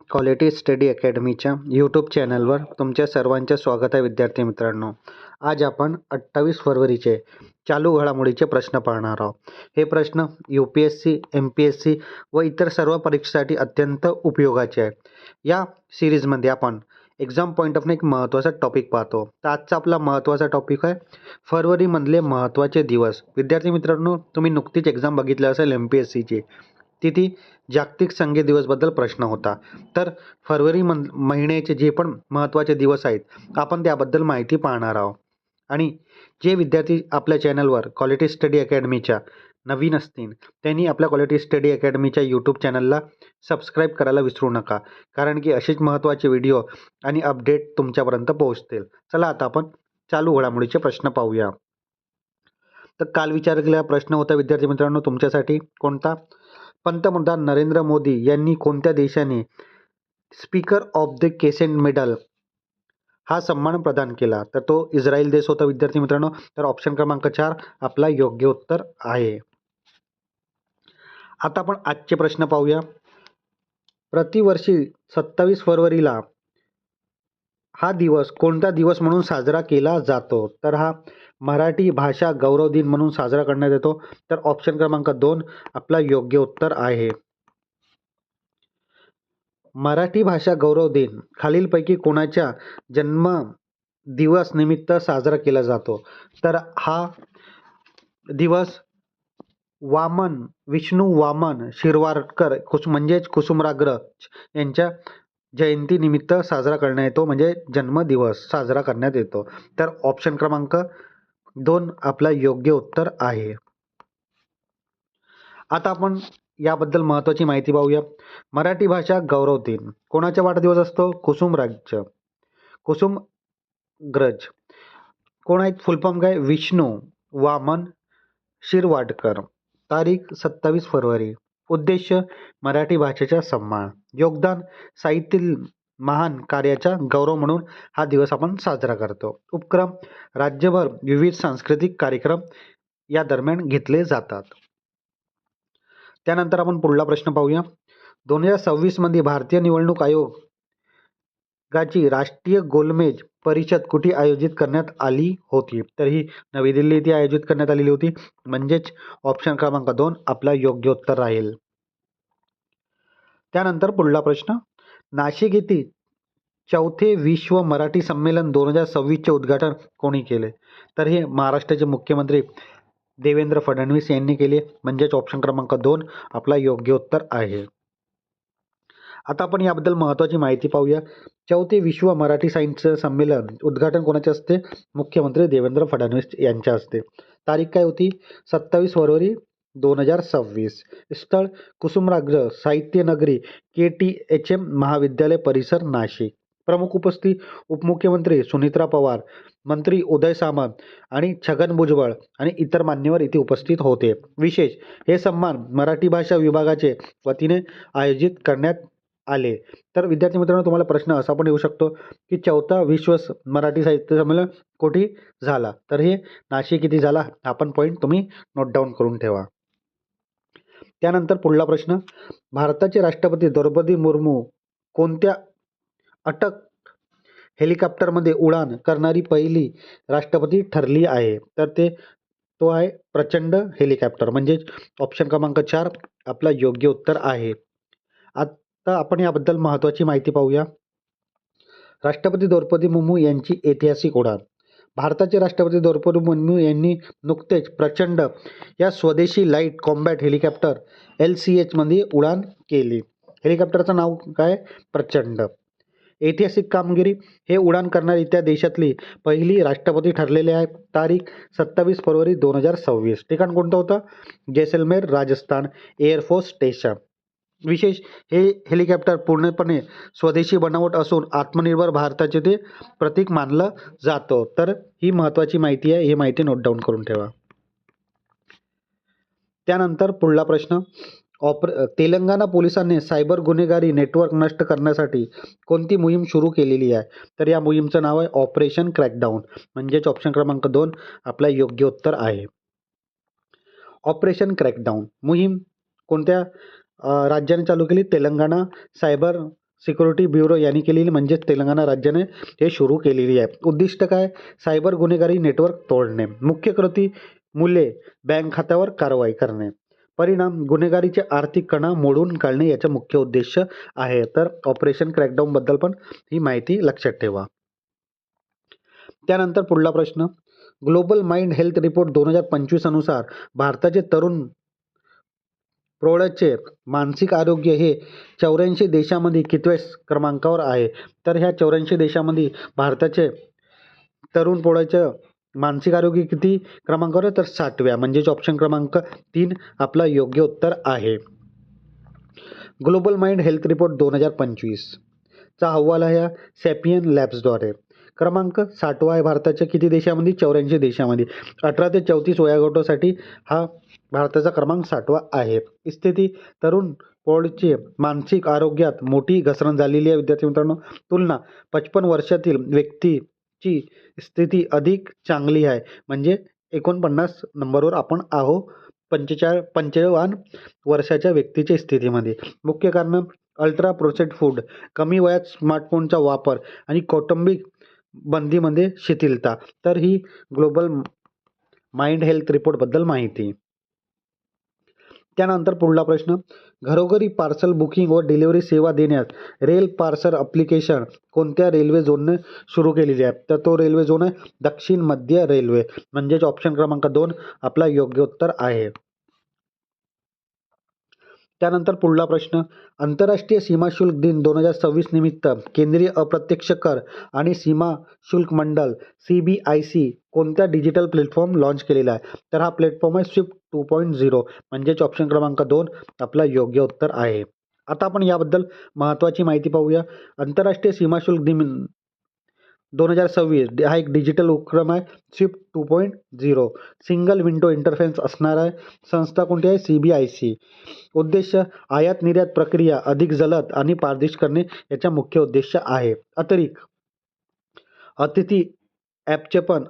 Quality study अकॅडमीच्या YouTube चॅनलवर तुमच्या सर्वांचे स्वागत आहे विद्यार्थी मित्रांनो. आज आपण 28 फरवरीचे चालू घडामोडीचे प्रश्न पाहणार आहोत. हे प्रश्न UPSC, MPSC व इतर सर्व परीक्षेसाठी अत्यंत उपयोगाचे आहे. या सिरीजमध्ये आपण एक्झाम पॉईंट ऑफने एक महत्त्वाचा टॉपिक पाहतो. तर आजचा आपला महत्त्वाचा टॉपिक आहे फरवरीमधले महत्त्वाचे दिवस. विद्यार्थी मित्रांनो, तुम्ही नुकतीच एक्झाम बघितली असेल MPSCची. तिथे जागतिक संगीत दिवसबद्दल प्रश्न होता. तर फरवरी महिन्याचे जे पण महत्त्वाचे दिवस आहेत आपण त्याबद्दल माहिती पाहणार आहोत. आणि जे विद्यार्थी आपल्या चॅनलवर क्वालिटी स्टडी अकॅडमीच्या नवीन असतील त्यांनी आपल्या क्वालिटी स्टडी अकॅडमीच्या यूट्यूब चॅनलला सबस्क्राईब करायला विसरू नका, कारण की असेच महत्त्वाचे व्हिडिओ आणि अपडेट तुमच्यापर्यंत पोहोचतील. चला आता आपण चालू घडामोडीचे प्रश्न पाहूया. तर काल विचारलेला प्रश्न होता विद्यार्थी मित्रांनो तुमच्यासाठी, कोणता? पंतप्रधान नरेंद्र मोदी यांनी कोणत्या देशाने speaker of the crescent medal हा सन्मान प्रदान केला? तर तो इस्रायल देश होता विद्यार्थी मित्रांनो. तर ऑप्शन क्रमांक 4 आपला योग्य उत्तर आहे. आता आपण आजचे प्रश्न पाहूया. प्रतिवर्षी 27 फरवरीला हा दिवस कोणता दिवस म्हणून साजरा केला जातो? तर हा मराठी भाषा गौरव दिन म्हणून साजरा करण्यात येतो. तर ऑप्शन क्रमांक 2 आपला योग्य उत्तर आहे. मराठी भाषा गौरव दिन खालीलपैकी कोणाच्या जन्म दिवस निमित्त साजरा केला जातो? तर हा दिवस विष्णू वामन शिरवाडकर म्हणजेच कुसुमाग्रज यांच्या जयंतीनिमित्त साजरा करण्यात येतो, म्हणजे जन्मदिवस साजरा करण्यात येतो. तर ऑप्शन क्रमांक 2 आपला योग्य उत्तर आहे. आता आपण याबद्दल महत्त्वाची माहिती पाहूया. मराठी भाषा गौरव दिन कोणाचा वाढदिवस असतो? कुसुमाग्रज. कोण आहेत? फुल फॉर्म काय? विष्णू वामन शिरवाडकर. तारीख 27 फरवरी. उद्देश मराठी भाषेचा सन्मान. योगदान साहित्यातील महान कार्याचा गौरव म्हणून हा दिवस आपण साजरा करतो. उपक्रम राज्यभर विविध सांस्कृतिक कार्यक्रम या दरम्यान घेतले जातात. त्यानंतर आपण पुढला प्रश्न पाहूया. 2026 मध्ये भारतीय निवडणूक आयोगाची राष्ट्रीय गोलमेज परिषद कुठे आयोजित करण्यात आली होती? तर ही नवी दिल्ली येथे आयोजित करण्यात आलेली होती, म्हणजेच ऑप्शन क्रमांक 2 आपला योग्य उत्तर राहील. त्यानंतर पुढला प्रश्न. नाशिक येथे 4थे विश्व मराठी संमेलन 2026चे उद्घाटन कोणी केले? तर हे महाराष्ट्राचे मुख्यमंत्री देवेंद्र फडणवीस यांनी केले, म्हणजेच ऑप्शन क्रमांक 2 आपला योग्य उत्तर आहे. आता आपण याबद्दल महत्त्वाची माहिती पाहूया. 4थे विश्व मराठी साहित्य संमेलन उद्घाटन कोणाचे असते? मुख्यमंत्री देवेंद्र फडणवीस यांच्या हस्ते. तारीख काय होती? 27 फरवरी 2026. स्थळ कुसुमाग्रज साहित्य नगरी KTHM महाविद्यालय परिसर नाशिक. प्रमुख उपस्थिती उपमुख्यमंत्री सुनेत्रा पवार, मंत्री उदय सामंत आणि छगन भुजबळ आणि इतर मान्यवर इथे उपस्थित होते. विशेष हे सन्मान मराठी भाषा विभागाचे वतीने आयोजित करण्यात आले. तर विद्यार्थी मित्रांनो, तुम्हाला प्रश्न असा पण येऊ शकतो की 4था विश्व मराठी साहित्य संमेलन कुठे झाला? तर हे नाशिक येथे झाला. हा पण पॉईंट तुम्ही नोट डाऊन करून ठेवा. त्यानंतर पुढला प्रश्न. भारताचे राष्ट्रपती द्रौपदी मुर्मू कोणत्या अटक हेलिकॉप्टरमध्ये उड्डाण करणारी पहिली राष्ट्रपती ठरली आहे? तर तो आहे प्रचंड हेलिकॉप्टर, म्हणजेच ऑप्शन क्रमांक 4 आपला योग्य उत्तर आहे. आता आपण याबद्दल महत्त्वाची माहिती पाहूया. राष्ट्रपती द्रौपदी मुर्मू यांची ऐतिहासिक उड्डाण. भारताचे राष्ट्रपती द्रौपदी मुर्मू यांनी नुकतेच प्रचंड या स्वदेशी लाईट कॉम्बॅट हेलिकॉप्टर LCH मध्ये उड्डाण केली. हेलिकॉप्टरचं नाव काय? प्रचंड. ऐतिहासिक कामगिरी. हे उड्डाण करणारी त्या देशातली पहिली राष्ट्रपती ठरलेले आहे. तारीख 27 फरवरी 2026. ठिकाण कोणतं होतं? Jaisalmer, Rajasthan air force station. विशेष हे हेलिकॉप्टर पूर्णपणे स्वदेशी बनावट असून आत्मनिर्भर भारताचे ते प्रतीक मानलं जातं. तर ही महत्त्वाची माहिती आहे, ही माहिती नोट डाऊन करून ठेवा. त्यानंतर पुढला प्रश्न. तेलंगणा पोलिसांनी सायबर गुन्हेगारी नेटवर्क नष्ट करण्यासाठी कोणती मोहीम सुरू केलेली आहे? तर या मोहीमचं नाव आहे ऑपरेशन क्रॅकडाऊन, म्हणजेच ऑप्शन क्रमांक 2 आपला योग्य उत्तर आहे. ऑपरेशन क्रॅकडाऊन मोहीम कोणत्या राज्याने चालू केली? तेलंगणा सायबर सिक्युरिटी ब्युरो यांनी केलेली, म्हणजेच तेलंगणा राज्याने हे सुरू केलेली आहे. उद्दिष्ट काय? सायबर गुन्हेगारी नेटवर्क तोडणे. मुख्य कृती मूल्ये बँक खात्यावर कारवाई करणे. परिणाम गुन्हेगारीचे आर्थिक कणा मोडून काढणे याचा मुख्य उद्देश आहे. तर ऑपरेशन क्रॅकडाऊन बद्दल पण ही माहिती लक्षात ठेवा. त्यानंतर पुढला प्रश्न, ग्लोबल माइंड हेल्थ रिपोर्ट 2025 अनुसार भारताचे तरुण प्रौढांचे मानसिक आरोग्य हे 84 देशांमध्ये कितव्या क्रमांकावर आहे? तर ह्या 84 देशांमध्ये भारताचे तरुण प्रौढांचं मानसिक आरोग्य किती क्रमांकावर आहे? तर 60व्या, म्हणजेच ऑप्शन क्रमांक 3 आपला योग्य उत्तर आहे. ग्लोबल माइंड हेल्थ रिपोर्ट 2025 चा अहवाल आहे सॅपियन लॅब्सद्वारे. क्रमांक 60वा आहे भारताच्या किती देशामध्ये? 84 देशामध्ये. 18 ते 34 वयोगटासाठी हा भारताचा क्रमांक 60वा आहे. स्थिती, तरुण प्रौढांची मानसिक आरोग्यात मोठी घसरण झालेली आहे. विद्यार्थी मित्रांनो, तुलना 55 वर्षातील व्यक्तीची स्थिती अधिक चांगली आहे, म्हणजे 49 नंबरवर आपण आहोत 55 वर्षाच्या व्यक्तीच्या स्थितीमध्ये. मुख्य कारण अल्ट्रा प्रोसेस्ड फूड, कमी वयात स्मार्टफोनचा वापर आणि कौटुंबिक बंदीमध्ये शिथिलता. तर ही ग्लोबल माइंड हेल्थ रिपोर्टबद्दल माहिती. त्यानंतर पुढला प्रश्न, घरोघरी पार्सल बुकिंग व डिलिव्हरी सेवा देण्यास रेल पार्सल ॲप्लिकेशन कोणत्या रेल्वे झोनने सुरू केलेली आहे? तर तो रेल्वे झोन आहे दक्षिण मध्य रेल्वे, म्हणजेच ऑप्शन क्रमांक 2 आपला योग्य उत्तर आहे. त्यानंतर पुढला प्रश्न, आंतरराष्ट्रीय सीमा शुल्क दिन 2026 निमित्त केंद्रीय अप्रत्यक्ष कर आणि सीमा शुल्क मंडळ CBIC कोणत्या डिजिटल प्लॅटफॉर्म लॉन्च केलेला आहे? तर हा प्लॅटफॉर्म आहे स्विफ्ट 2.0, म्हणजेच ऑप्शन क्रमांक 2 आपला योग्य उत्तर आहे. आता आपण याबद्दल महत्त्वाची माहिती पाहूया. आंतरराष्ट्रीय सीमा शुल्क दिन 2026 हा एक डिजिटल उपक्रम आहे स्विफ्ट 2.0. सिंगल विंडो इंटरफेस असणार आहे. संस्था कोणती आहे? CBIC. उद्देश आयात निर्यात प्रक्रिया अधिक जलद आणि पारदर्शी करणे याचा मुख्य उद्देश आहे. अतिरिक्त अतिथी ॲपचे पण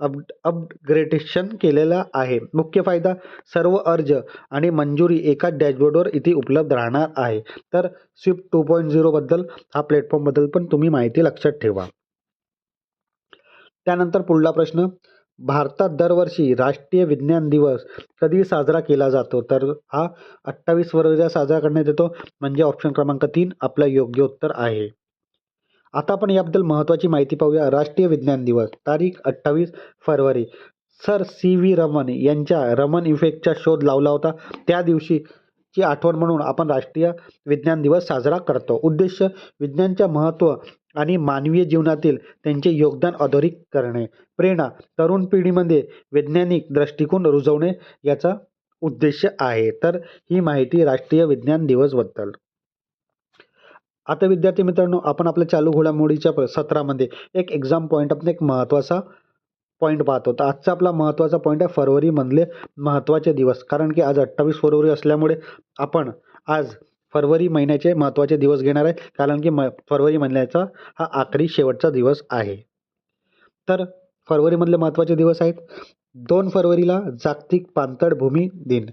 अपग्रेडेशन केलेलं आहे. मुख्य फायदा, सर्व अर्ज आणि मंजुरी एकाच डॅशबोर्डवर इथे उपलब्ध राहणार आहे. तर स्विफ्ट 2.0 बद्दल हा प्लॅटफॉर्मबद्दल पण तुम्ही माहिती लक्षात ठेवा. त्यानंतर पुढला प्रश्न, भारतात दरवर्षी राष्ट्रीय विज्ञान दिवस कधी साजरा केला जातो? तर हा 28 फरवरीला साजरा करण्यात येतो, म्हणजे ऑप्शन क्रमांक 3 आपला योग्य उत्तर आहे. आता आपण याबद्दल महत्त्वाची माहिती पाहूया. राष्ट्रीय विज्ञान दिवस, तारीख 28 फरवरी. सर CV रमन यांच्या रमन इफेक्टचा शोध लावला होता, त्या दिवशीची आठवण म्हणून आपण राष्ट्रीय विज्ञान दिवस साजरा करतो. उद्देश विज्ञानाचे महत्त्व आणि मानवीय जीवनातील त्यांचे योगदान अधोरेखित करणे. प्रेरणा, तरुण पिढीमध्ये वैज्ञानिक दृष्टिकोन रुजवणे याचा उद्देश आहे. तर ही माहिती राष्ट्रीय विज्ञान दिवसबद्दल. आता विद्यार्थी मित्रांनो, आपण आपल्या चालू घडामोडीच्या सत्रामध्ये एक एक्झाम पॉईंट, आपण एक महत्त्वाचा पॉईंट पाहतो. तर आजचा आपला महत्त्वाचा पॉईंट आहे फरवरीमधले महत्त्वाचे दिवस. कारण की आज 28 फरवरी असल्यामुळे आपण आज फरवरी महिन्याचे महत्त्वाचे दिवस घेणार आहे, कारण की फरवरी महिन्याचा हा आखरी शेवटचा दिवस आहे. तर फरवरीमधले महत्त्वाचे दिवस आहेत. 2 फरवरीला जागतिक पाणथळ भूमी दिन,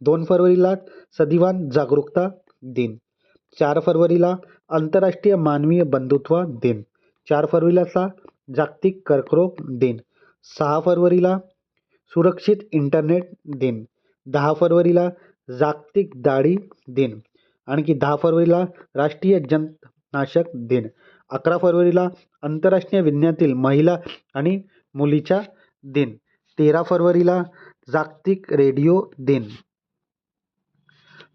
2 फरवरीला सदिवान जागरूकता दिन, 4 फरवरीला आंतरराष्ट्रीय मानवीय बंधुत्व दिन, 4 फरवरीला जागतिक कर्करोग दिन, 6 फरवरीला सुरक्षित इंटरनेट दिन, 10 फरवरीला जागतिक दाढी दिन, आणखी 10 फरवरीला राष्ट्रीय जंतनाशक दिन, 11 फरवरीला आंतरराष्ट्रीय विज्ञानातील महिला आणि मुलीचा दिन, 13 फरवरीला जागतिक रेडिओ दिन,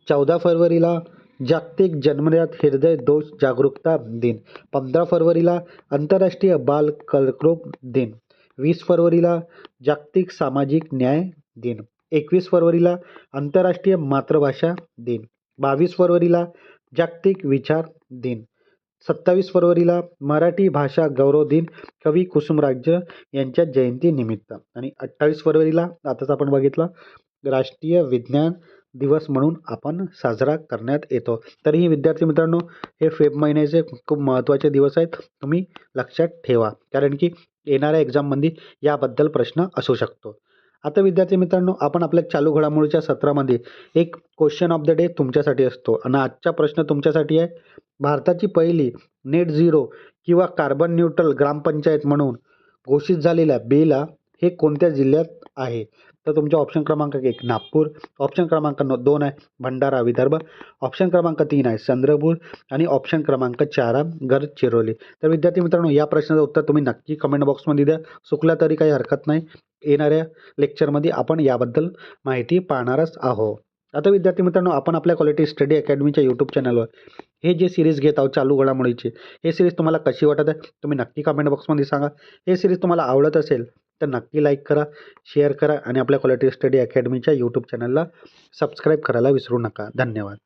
14 फरवरीला जागतिक जन्मजात हृदय दोष जागरूकता दिन, 15 फरवरीला आंतरराष्ट्रीय बाल कर्करोग दिन, 20 फरवरीला जागतिक सामाजिक न्याय दिन, 21 फरवरीला आंतरराष्ट्रीय मातृभाषा दिन, 22 फरवरीला जागतिक विचार दिन, 27 फरवरीला मराठी भाषा गौरव दिन कवी कुसुमराज यांच्या जयंतीनिमित्त, आणि 28 फरवरीला आताच आपण बघितलं राष्ट्रीय विज्ञान दिवस म्हणून आपण साजरा करण्यात येतो. तरीही विद्यार्थी मित्रांनो, हे फेब महिन्याचे खूप महत्त्वाचे दिवस आहेत, तुम्ही लक्षात ठेवा, कारण की येणाऱ्या एक्झाममध्ये याबद्दल प्रश्न असू शकतो. आता विद्यार्थी मित्रांनो, आपण आपल्या चालू घडामोडीच्या सत्रामध्ये एक क्वेश्चन ऑफ द डे तुमच्यासाठी असतो आणि आजचा प्रश्न तुमच्यासाठी आहे, भारताची पहिली नेट झिरो किंवा कार्बन न्यूट्रल ग्रामपंचायत म्हणून घोषित झालेल्या बेला हे कोणत्या जिल्ह्यात आहे? तर तुमच्या ऑप्शन क्रमांक 1 नागपूर, ऑप्शन क्रमांक 2 आहे भंडारा विदर्भ, ऑप्शन क्रमांक 3 आहे चंद्रपूर आणि ऑप्शन क्रमांक 4 आहे गडचिरोली. तर विद्यार्थी मित्रांनो, या प्रश्नाचं उत्तर तुम्ही नक्की कमेंट बॉक्समध्ये द्या. चुकलं तरी काही हरकत नाही. येणाऱ्या लेक्चरमध्ये आपण याबद्दल माहिती पाहणारच आहोत. आता विद्यार्थी मित्रांनो, आपण आपल्या क्वालिटी स्टडी अकॅडमीच्या यूट्यूब चॅनलवर हे जे सिरीज घेत आहोत चालू घडामोडीची, हे सिरीज तुम्हाला कशी वाटत आहे तुम्ही नक्की कमेंट बॉक्समध्ये सांगा. हे सिरीज तुम्हाला आवडत असेल तर नक्की लाईक करा, शेअर करा आणि आपल्या क्वालिटी स्टडी अकॅडमीच्या यूट्यूब चॅनलला सबस्क्राईब करायला विसरू नका. धन्यवाद.